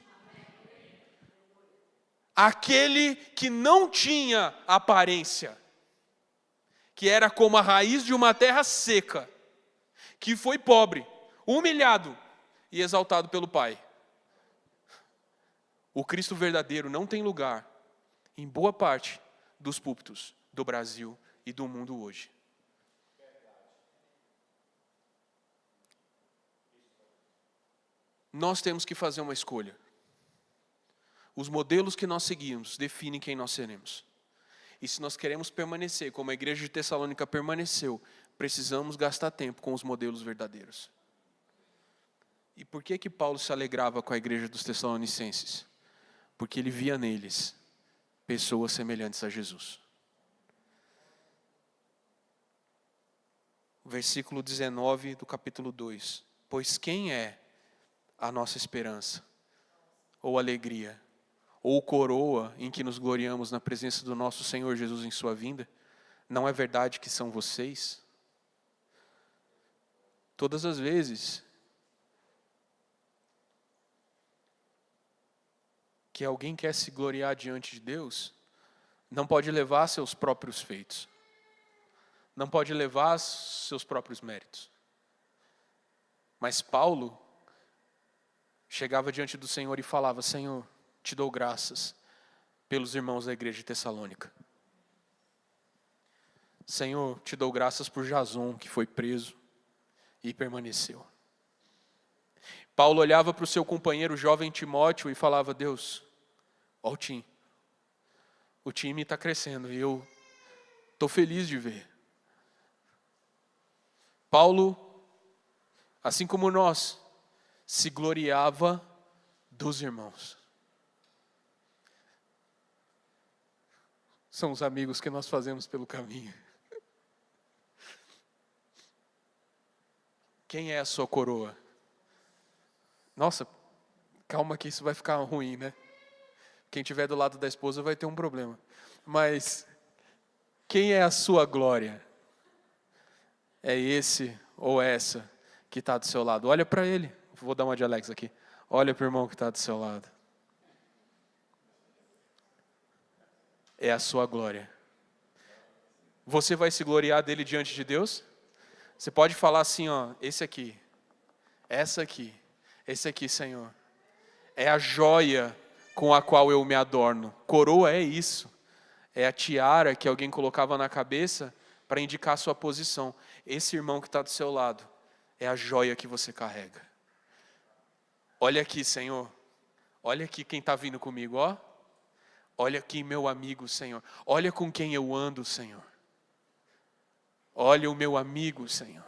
Aquele que não tinha aparência, que era como a raiz de uma terra seca, que foi pobre, humilhado e exaltado pelo Pai. O Cristo verdadeiro não tem lugar em boa parte dos púlpitos do Brasil e do mundo hoje. Nós temos que fazer uma escolha. Os modelos que nós seguimos definem quem nós seremos. E se nós queremos permanecer como a igreja de Tessalônica permaneceu, precisamos gastar tempo com os modelos verdadeiros. E por que Paulo se alegrava com a igreja dos Tessalonicenses? Porque ele via neles pessoas semelhantes a Jesus. Versículo 19 do capítulo 2. Pois quem é a nossa esperança, ou alegria, ou coroa em que nos gloriamos na presença do nosso Senhor Jesus em sua vinda? Não é verdade que são vocês? Todas as vezes que alguém quer se gloriar diante de Deus, não pode levar seus próprios feitos, não pode levar seus próprios méritos. Mas Paulo chegava diante do Senhor e falava: Senhor, te dou graças pelos irmãos da igreja de Tessalônica. Senhor, te dou graças por Jason, que foi preso e permaneceu. Paulo olhava para o seu companheiro, o jovem Timóteo, e falava: Deus, ó o time está crescendo e eu estou feliz de ver. Paulo, assim como nós, se gloriava dos irmãos. São os amigos que nós fazemos pelo caminho. Quem é a sua coroa? Nossa, calma que isso vai ficar ruim, né? Quem estiver do lado da esposa vai ter um problema. Mas quem é a sua glória? É esse ou essa que está do seu lado. Olha para ele. Vou dar uma de Alex aqui. Olha para o irmão que está do seu lado. É a sua glória. Você vai se gloriar dele diante de Deus? Você pode falar assim, ó, esse aqui, essa aqui, esse aqui, Senhor, é a joia com a qual eu me adorno. Coroa é isso. É a tiara que alguém colocava na cabeça para indicar a sua posição. Esse irmão que está do seu lado é a joia que você carrega. Olha aqui, Senhor. Olha aqui quem está vindo comigo, ó. Olha aqui, meu amigo, Senhor. Olha com quem eu ando, Senhor. Olha o meu amigo, Senhor.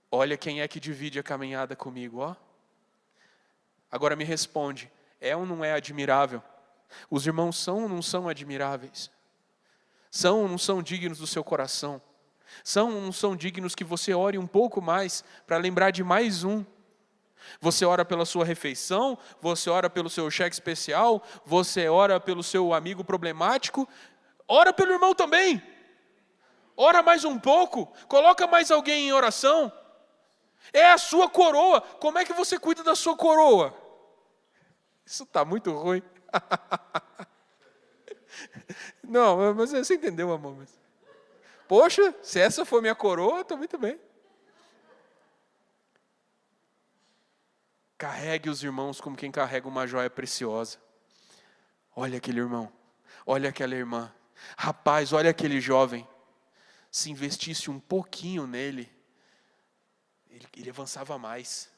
Olha quem é que divide a caminhada comigo, ó. Agora me responde, é ou não é admirável? Os irmãos são ou não são admiráveis? São ou não são dignos do seu coração? São ou não são dignos que você ore um pouco mais para lembrar de mais um? Você ora pela sua refeição, você ora pelo seu cheque especial, você ora pelo seu amigo problemático, ora pelo irmão também. Ora mais um pouco, coloca mais alguém em oração. É a sua coroa. Como é que você cuida da sua coroa? Isso está muito ruim. Não, mas você entendeu, amor. Mas... Poxa, se essa for minha coroa, está muito bem. Carregue os irmãos como quem carrega uma joia preciosa. Olha aquele irmão, olha aquela irmã. Rapaz, olha aquele jovem. Se investisse um pouquinho nele, ele avançava mais.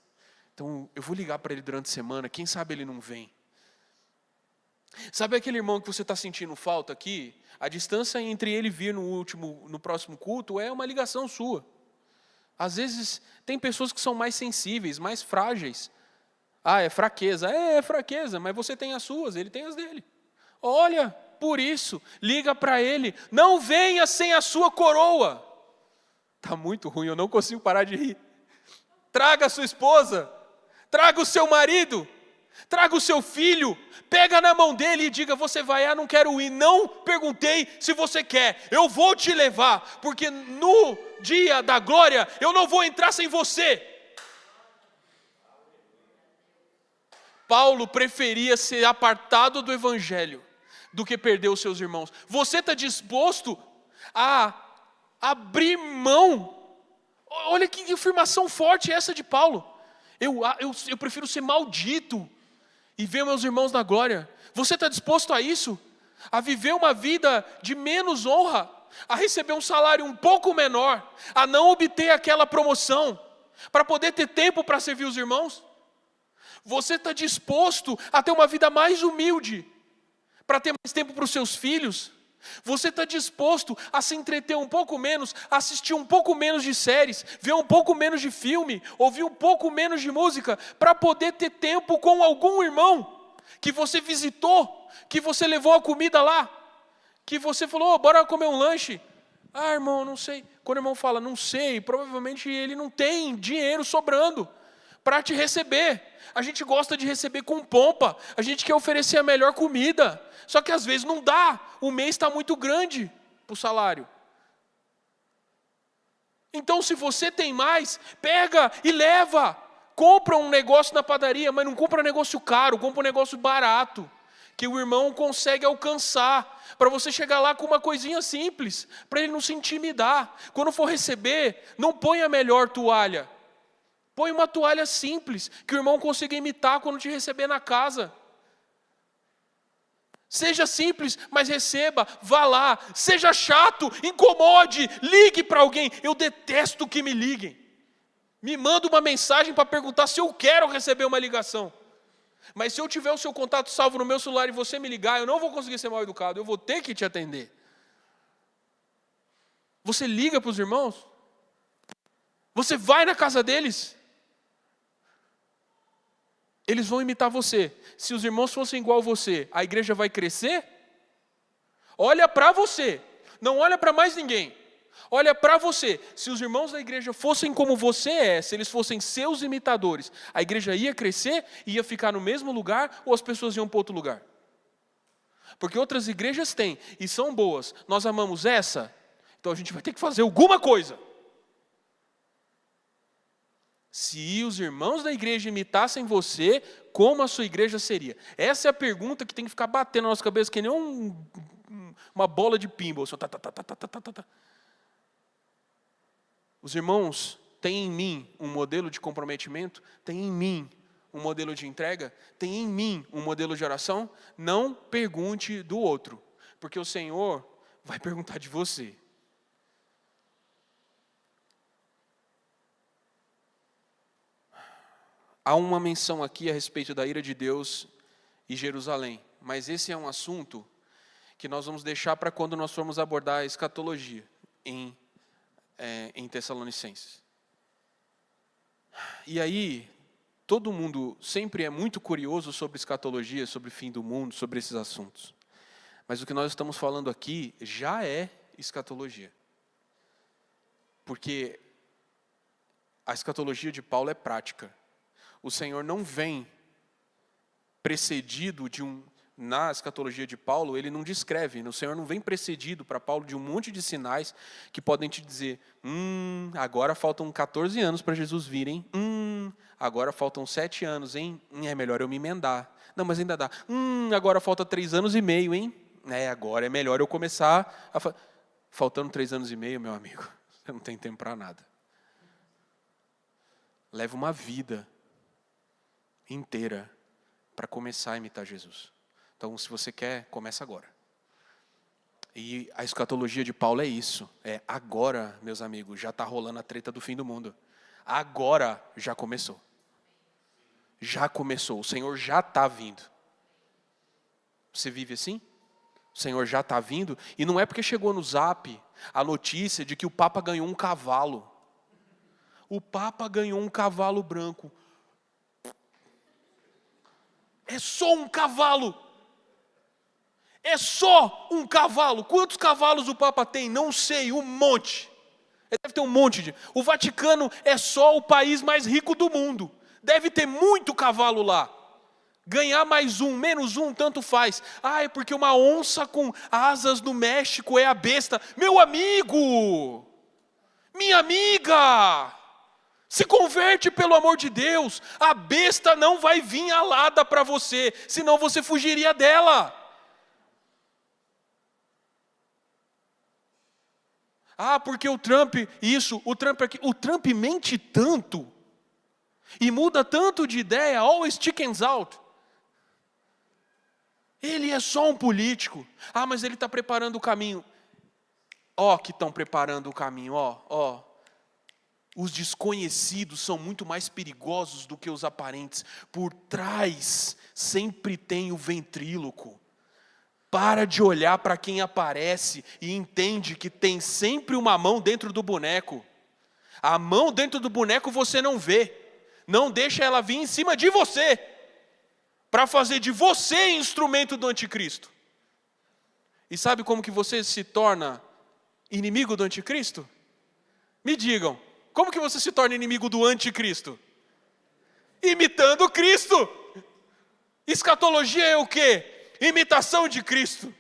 Então, eu vou ligar para ele durante a semana, quem sabe ele não vem. Sabe aquele irmão que você está sentindo falta aqui? A distância entre ele vir no próximo culto é uma ligação sua. Às vezes, tem pessoas que são mais sensíveis, mais frágeis. Ah, é fraqueza. É fraqueza, mas você tem as suas, ele tem as dele. Olha, por isso, liga para ele, não venha sem a sua coroa. Está muito ruim, eu não consigo parar de rir. Traga a sua esposa, traga o seu marido, traga o seu filho, pega na mão dele e diga, você vai, não quero ir, não perguntei se você quer, eu vou te levar, porque no dia da glória, eu não vou entrar sem você. Paulo preferia ser apartado do evangelho, do que perder os seus irmãos. Você está disposto a abrir mão? Olha que afirmação forte essa de Paulo. Eu prefiro ser maldito e ver meus irmãos na glória. Você está disposto a isso? A viver uma vida de menos honra? A receber um salário um pouco menor? A não obter aquela promoção? Para poder ter tempo para servir os irmãos? Você está disposto a ter uma vida mais humilde? Para ter mais tempo para os seus filhos? Você está disposto a se entreter um pouco menos, assistir um pouco menos de séries, ver um pouco menos de filme, ouvir um pouco menos de música, para poder ter tempo com algum irmão que você visitou, que você levou a comida lá, que você falou, bora comer um lanche. Ah, irmão, não sei. Quando o irmão fala, não sei, provavelmente ele não tem dinheiro sobrando para te receber. A gente gosta de receber com pompa, a gente quer oferecer a melhor comida, só que às vezes não dá, o mês está muito grande para o salário. Então se você tem mais, pega e leva, compra um negócio na padaria, mas não compra um negócio caro, compra um negócio barato, que o irmão consegue alcançar, para você chegar lá com uma coisinha simples, para ele não se intimidar. Quando for receber, não põe a melhor toalha, põe uma toalha simples, que o irmão consiga imitar quando te receber na casa. Seja simples, mas receba, vá lá. Seja chato, incomode, ligue para alguém. Eu detesto que me liguem. Me manda uma mensagem para perguntar se eu quero receber uma ligação. Mas se eu tiver o seu contato salvo no meu celular e você me ligar, eu não vou conseguir ser mal educado, eu vou ter que te atender. Você liga para os irmãos? Você vai na casa deles? Eles vão imitar você. Se os irmãos fossem igual a você, a igreja vai crescer? Olha para você, não olha para mais ninguém. Olha para você. Se os irmãos da igreja fossem como você é, se eles fossem seus imitadores, a igreja ia crescer, ia ficar no mesmo lugar ou as pessoas iam para outro lugar? Porque outras igrejas têm e são boas. Nós amamos essa, então a gente vai ter que fazer alguma coisa. Se os irmãos da igreja imitassem você, como a sua igreja seria? Essa é a pergunta que tem que ficar batendo na nossa cabeça, que nem uma bola de pinball. Os irmãos têm em mim um modelo de comprometimento? Têm em mim um modelo de entrega? Têm em mim um modelo de oração? Não pergunte do outro, porque o Senhor vai perguntar de você. Há uma menção aqui a respeito da ira de Deus e Jerusalém, mas esse é um assunto que nós vamos deixar para quando nós formos abordar a escatologia em Tessalonicenses. E aí, todo mundo sempre é muito curioso sobre escatologia, sobre o fim do mundo, sobre esses assuntos. Mas o que nós estamos falando aqui já é escatologia. Porque a escatologia de Paulo é prática. O Senhor não vem precedido na escatologia de Paulo, ele não descreve, o Senhor não vem precedido para Paulo de um monte de sinais que podem te dizer, agora faltam 14 anos para Jesus vir, hein? Agora faltam 7 anos, hein? É melhor eu me emendar. Não, mas ainda dá. Agora falta 3 anos e meio, hein? Agora é melhor eu começar a... Faltando 3 anos e meio, meu amigo, você não tem tempo para nada. Leva uma vida inteira para começar a imitar Jesus. Então, se você quer, começa agora. E a escatologia de Paulo é isso. Agora, meus amigos, já está rolando a treta do fim do mundo. Agora já começou. Já começou. O Senhor já está vindo. Você vive assim? O Senhor já está vindo. E não é porque chegou no Zap a notícia de que o Papa ganhou um cavalo. O Papa ganhou um cavalo branco. É só um cavalo. É só um cavalo. Quantos cavalos o Papa tem? Não sei, um monte. Ele deve ter um monte de... O Vaticano é só o país mais rico do mundo. Deve ter muito cavalo lá. Ganhar mais um, menos um, tanto faz. Ah, é porque uma onça com asas no México é a besta. Meu amigo! Minha amiga! Se converte, pelo amor de Deus. A besta não vai vir alada para você, senão você fugiria dela. Ah, porque o Trump, o Trump aqui. O Trump mente tanto e muda tanto de ideia, always chickens out. Ele é só um político. Ah, mas ele está preparando o caminho. Ó, que estão preparando o caminho, ó. Os desconhecidos são muito mais perigosos do que os aparentes. Por trás sempre tem o ventríloco. Para de olhar para quem aparece e entende que tem sempre uma mão dentro do boneco. A mão dentro do boneco você não vê. Não deixa ela vir em cima de você, para fazer de você instrumento do anticristo. E sabe como que você se torna inimigo do anticristo? Me digam, como que você se torna inimigo do anticristo? Imitando Cristo. Escatologia é o quê? Imitação de Cristo.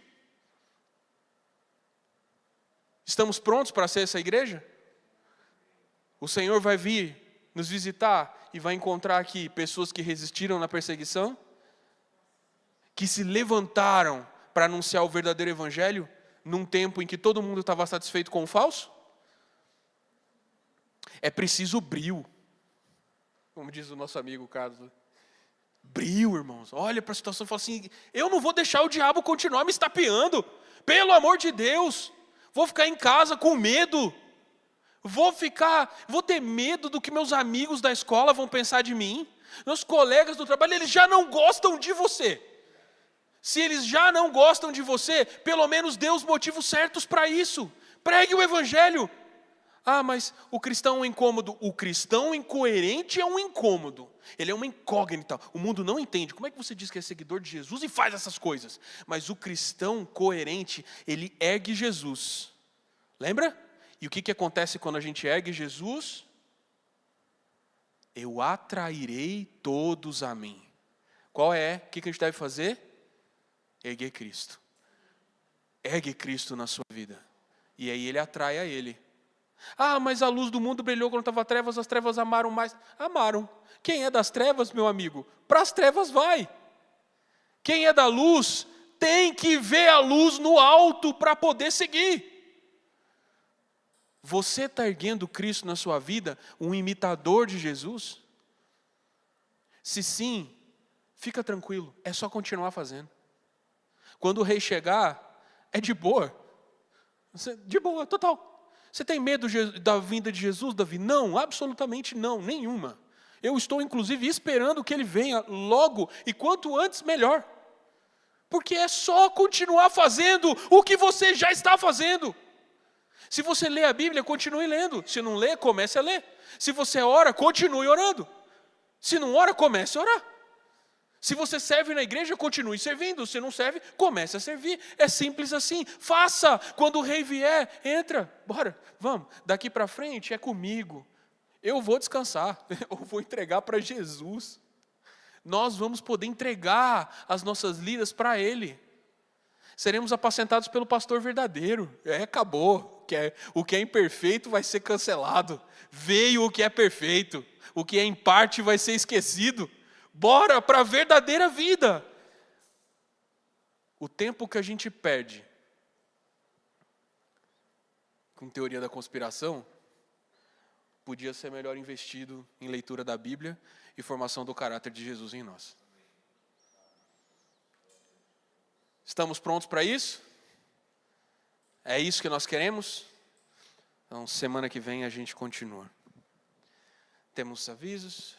Estamos prontos para ser essa igreja? O Senhor vai vir nos visitar e vai encontrar aqui pessoas que resistiram na perseguição, que se levantaram para anunciar o verdadeiro evangelho num tempo em que todo mundo estava satisfeito com o falso? É preciso brio, como diz o nosso amigo Carlos. Brio, irmãos. Olha para a situação e fala assim: eu não vou deixar o diabo continuar me estapeando. Pelo amor de Deus. Vou ficar em casa com medo. Vou ter medo do que meus amigos da escola vão pensar de mim. Meus colegas do trabalho, eles já não gostam de você. Se eles já não gostam de você, pelo menos dê os motivos certos para isso. Pregue o evangelho. Ah, mas o cristão é um incômodo. O cristão incoerente é um incômodo. Ele é uma incógnita. O mundo não entende. Como é que você diz que é seguidor de Jesus e faz essas coisas? Mas o cristão coerente, ele ergue Jesus. Lembra? E o que acontece quando a gente ergue Jesus? Eu atrairei todos a mim. Qual é? O que a gente deve fazer? Erguer Cristo. Ergue Cristo na sua vida. E aí ele atrai a ele. Ah, mas a luz do mundo brilhou quando estava trevas, as trevas amaram mais. Amaram. Quem é das trevas, meu amigo? Para as trevas vai. Quem é da luz tem que ver a luz no alto para poder seguir. Você está erguendo Cristo na sua vida, um imitador de Jesus? Se sim, fica tranquilo, é só continuar fazendo. Quando o rei chegar, é de boa. De boa, total. Você tem medo da vinda de Jesus, Davi? Não, absolutamente não, nenhuma. Eu estou, inclusive, esperando que ele venha logo, e quanto antes, melhor. Porque é só continuar fazendo o que você já está fazendo. Se você lê a Bíblia, continue lendo. Se não lê, comece a ler. Se você ora, continue orando. Se não ora, comece a orar. Se você serve na igreja, continue servindo. Se não serve, comece a servir. É simples assim. Faça. Quando o rei vier, entra. Bora, vamos. Daqui para frente é comigo. Eu vou descansar. Eu vou entregar para Jesus. Nós vamos poder entregar as nossas vidas para Ele. Seremos apacentados pelo pastor verdadeiro. Acabou. O que é imperfeito vai ser cancelado. Veio o que é perfeito. O que é em parte vai ser esquecido. Bora para a verdadeira vida. O tempo que a gente perde com teoria da conspiração podia ser melhor investido em leitura da Bíblia e formação do caráter de Jesus em nós. Estamos prontos para isso? É isso que nós queremos? Então, semana que vem a gente continua. Temos avisos.